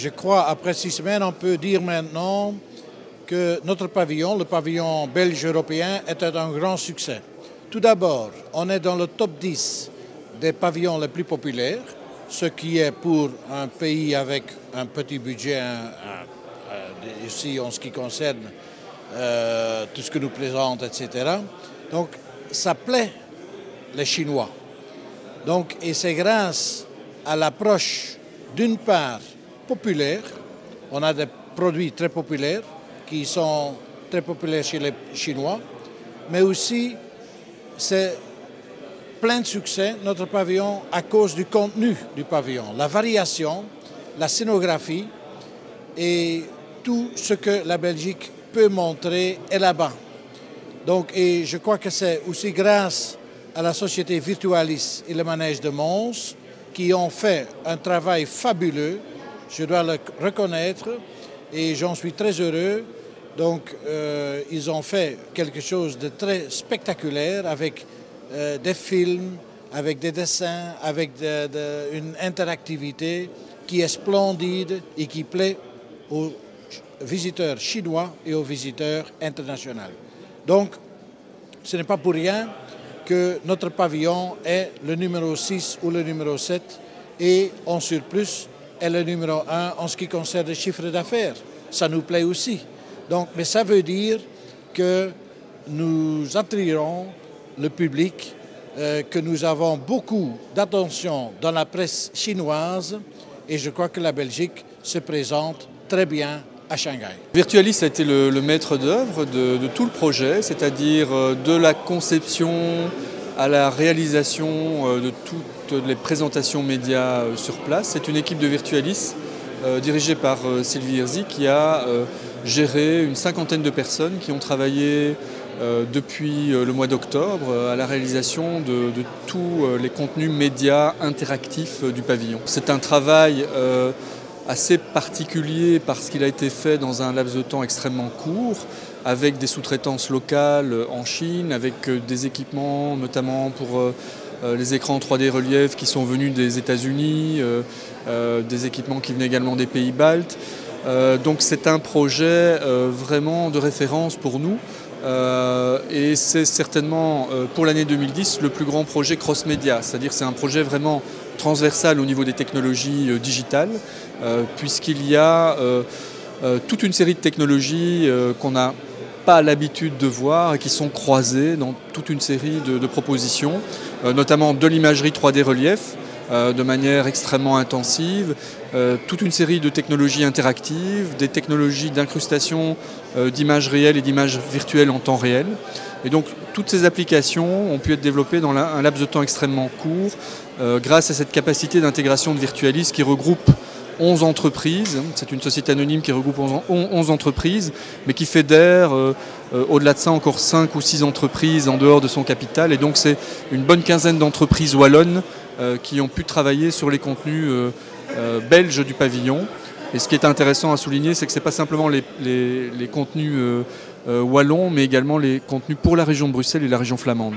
Je crois, après 6 semaines, on peut dire maintenant que notre pavillon, le pavillon belge-européen, était un grand succès. Tout d'abord, on est dans le top 10 des pavillons les plus populaires, ce qui est pour un pays avec un petit budget ici en ce qui concerne tout ce que nous présente, etc. Donc, ça plaît les Chinois. Donc, et c'est grâce à l'approche, d'une part, populaire. On a des produits très populaires qui sont très populaires chez les Chinois, mais aussi c'est plein de succès, notre pavillon, à cause du contenu du pavillon, la variation, la scénographie et tout ce que la Belgique peut montrer est là-bas. Donc, et je crois que c'est aussi grâce à la société Virtualis et le manège de Mons qui ont fait un travail fabuleux, je dois le reconnaître, et j'en suis très heureux. Donc, ils ont fait quelque chose de très spectaculaire avec des films, avec des dessins, avec une interactivité qui est splendide et qui plaît aux visiteurs chinois et aux visiteurs internationaux. Donc, ce n'est pas pour rien que notre pavillon est le numéro 6 ou le numéro 7 et en surplus est le numéro 1 en ce qui concerne le chiffre d'affaires. Ça nous plaît aussi. Donc, mais ça veut dire que nous attirons le public, que nous avons beaucoup d'attention dans la presse chinoise et je crois que la Belgique se présente très bien à Shanghai. Virtualis a été le maître d'œuvre de tout le projet, c'est-à-dire de la conception à la réalisation de toutes les présentations médias sur place. C'est une équipe de Virtualis dirigée par Sylvie Hirzi qui a géré une cinquantaine de personnes qui ont travaillé depuis le mois d'octobre à la réalisation de tous les contenus médias interactifs du pavillon. C'est un travail assez particulier parce qu'il a été fait dans un laps de temps extrêmement court, avec des sous-traitances locales en Chine, avec des équipements notamment pour les écrans 3D relief qui sont venus des États-Unis, des équipements qui venaient également des pays baltes. Donc c'est un projet vraiment de référence pour nous. Et c'est certainement pour l'année 2010 le plus grand projet cross-média, c'est-à-dire c'est un projet vraiment transversal au niveau des technologies digitales, puisqu'il y a toute une série de technologies qu'on n'a pas l'habitude de voir et qui sont croisées dans toute une série de propositions, notamment de l'imagerie 3D relief, de manière extrêmement intensive, toute une série de technologies interactives, des technologies d'incrustation d'images réelles et d'images virtuelles en temps réel. Et donc toutes ces applications ont pu être développées dans un laps de temps extrêmement court grâce à cette capacité d'intégration de Virtualis qui regroupe 11 entreprises. C'est une société anonyme qui regroupe 11 entreprises, mais qui fédère au-delà de ça encore 5 ou 6 entreprises en dehors de son capital. Et donc c'est une bonne quinzaine d'entreprises wallonnes qui ont pu travailler sur les contenus belges du pavillon. Et ce qui est intéressant à souligner, c'est que ce n'est pas simplement les contenus wallons, mais également les contenus pour la région de Bruxelles et la région flamande.